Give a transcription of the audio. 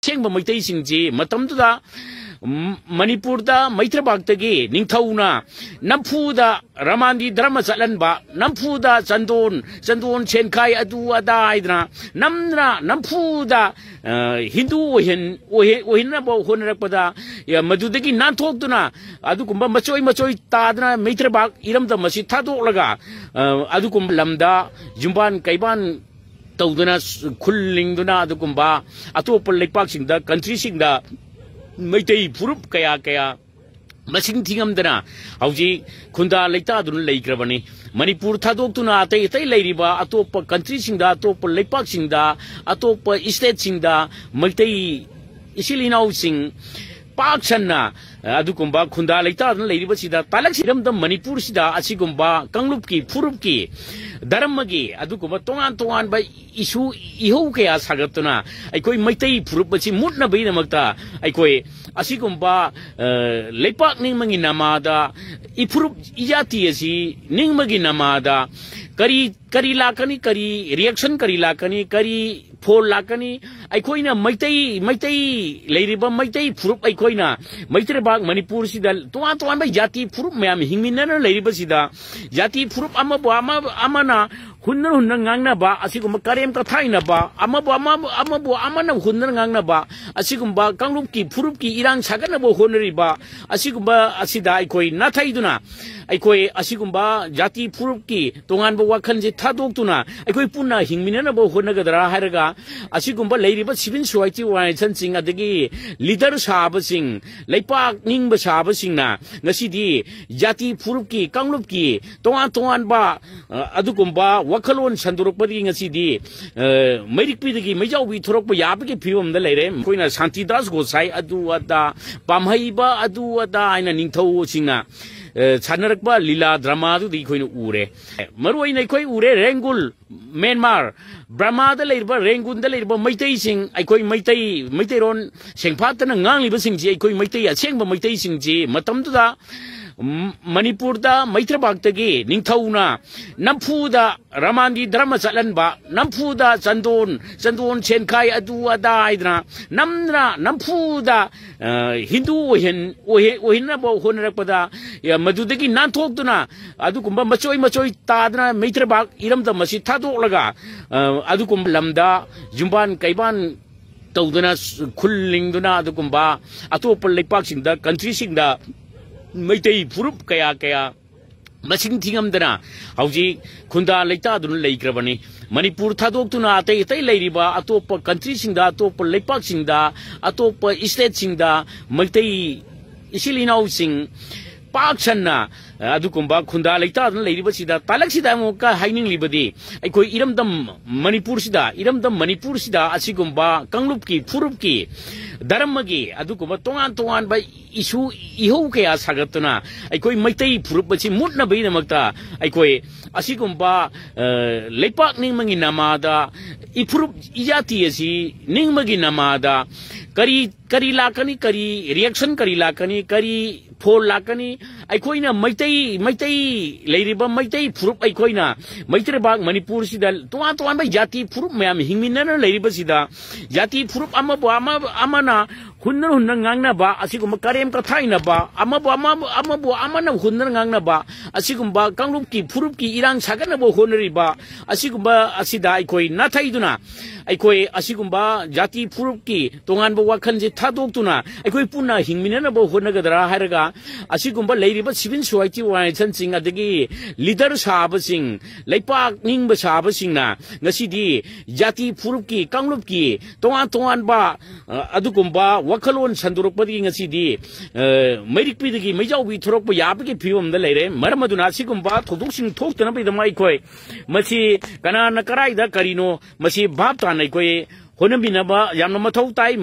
असेंब मैतई सिंगजी मतमदुदा मणिपुरदा मैत्रबागतगी निंगथौना नंफुदा रमांदी धर्म चलनबा नंफुदा चंदोन सेनखाई अदु अदा आइदना नमना नंफुदा हिंदू ओहिनबो होनरकपदा मदुदगी नाथोक्तुना अदुकुंबा मचोई तादना मैत्रबाग इरमदा मसी थादोलगा अदुकुंब लमदा जुंबान कैबान तौदना खुल्लिंगदुना अदुकुंबा अतोप लेपाकसिंगदा कंट्रीसिंगदा मैतई फुरुप कया कया मसिंग थिंगमदना हौजी खुंदा लेतादुन लेग्रबनी मणिपुर थादोक्तुना अतै अतै लेरिबा अतोप कंट्रीसिंगदा अतोप लेपाकसिंगदा अतोप स्टेटसिंगदा मैतई इसिलिनाउसिंग पाक्सन्ना अदुकुंबा खुंदा लेतादुन लेरिबसिदा तालकसिरमदा मणिपुर सिदा असिगुंबा कंगलुपकी फुरुपकी धर्मगी अदुकुंबा तोंगान बा इशू इहौ कया सागतुना अइकोई मैतई फुरुपसी मुटना बैनमक्ता अइकोई असिगुंबा लेपाक निंगमंगी नमादा इफुरुप इजाती असि निंगमगी नमादा करी लाकनी करी रिएक्शन करी लाकनी करी फोल लाकनी अइकोइना मैतई लेरिबा मैतई फुरुप अइकोइना मैत्रबाग मणिपुर सिदा तोंगान बा जाति फुरुप मयाम हिंगमिनना लेरिबसिदा जाति फुरुप अमना हुन्नर ngangnaba asigumba karem ka thainaba amabu amana hunnar ngangnaba asigumba kanglupki furupki irang saganabo honriba asigumba asida aikoi nathaiduna aikoi asigumba jati furupki tonganba wakhanje thadoktuna aikoi punna hingminanabo honagadra haraga asigumba leiriba civil society organization adagi leader sabasing leipak ningba sabasingna ngasidi jati furupki kanglupki tongan ba adugumba वखलोन संदुरपदी ngasi मैरिकपीदगी मैजाउबी थोरकप याबगी फिवमदा लेरे कोइना शांतिदास गोसाई अदु अदा पामहैबा अदु अदा आइना निंगथौ सिंगना सानरकबा लीला drama दुदी खोइन उरे मरुइना खोइ उरे रेंगुल म्यांमार ब्रह्मादा लेरबा रेंगुनदा लेरबा मैतई सिंग अइखोइ मैतैरोन सेंफातना ngangliba singji अइखोइ मैतई असेंब मैतई सिंगजी मतमदुदा मणिपुरदा मैत्रबागतगी निंगथौना नंफुदा रमांदी धर्म चलनबा नंफुदा चंदोन सेनखाई अदु अदा आइदना नमना नंफुदा हिंदू ओहिनबो होनरकपदा मदुदगी नाथोक्तुना अदुकुंबा मचोई तादना मैत्रबाग इरमदा मसी थादोलगा अदुकुंब लमदा जुंबान कैबान तौदना खुल्लिंगदुना अदुकुंबा अतोप लेपाकसिंगदा कंट्रीसिंगदा मैतई फुरुप कया कया मसिंग थिंगमदना हौजी खुंदा लेतादुन लेग्रबनी मणिपुर थादोक्तुना अतै अतै लेरिबा अतोप कंट्रीसिंगदा अतोप लेपाकसिंगदा अतोप स्टेटसिंगदा मैतई इसिलिनाउसिंग पाक्सन्ना अदुकुंबा खुंदा लेतादुन लेरिबसिदा तालकसिदा मोका हाइनिंगलिबदी अइकोइ इरमदम मणिपुर सिदा असिगुंबा कंगलुपकी फुरुपकी धर्मगी अदुकुंबा तोंगान बा इशू इहौ कया सागतुना अइकोइ मैतई फुरुपसी मुटना बैनमक्ता अइकोइ असिगुंबा लेपाक निंगमंगी नमादा इफुरुप इजाती असि निंगमगी नमादा करी लाकनी करी रिएक्शन करी लाकनी करी फोल लाकनी अइखोइना मैतई लेरिबा मैतई फुरुप अइखोइना मैत्रबाग मणिपुर सिदा तोंगान बा जाति फुरुप मयाम हिंगमिनना लेरिबसिदा जाति फुरुप amana hunnar ngangnaba asigumba karem ka thainaba amabu amana hunnar ngangnaba asigumba kanglupki furupki irang saganabo honriba asigumba asida aikoi nathaiduna aikoi asigumba jati furupki tonganba wakhanje thadoktuna aikoi punna hingminanabo honagadra haraga asigumba leiriba civil society organization adagi leader sabasing leipak ningba sabasingna ngasidi jati furupki kanglupki tongan ba अदुकुंबा वखलोन संदुरपदी ngasi मैरिकपीदगी मैजाउबी थोरकप याबगी फिवमदा लेरे मरमदुना सिगुंबा थोदुकसिंग थोक्तना बैदमाई खोय मसी कनाना कराइदा करिनो मसी भाब तानाई खोय होनबिनबा यामना मथौ ताई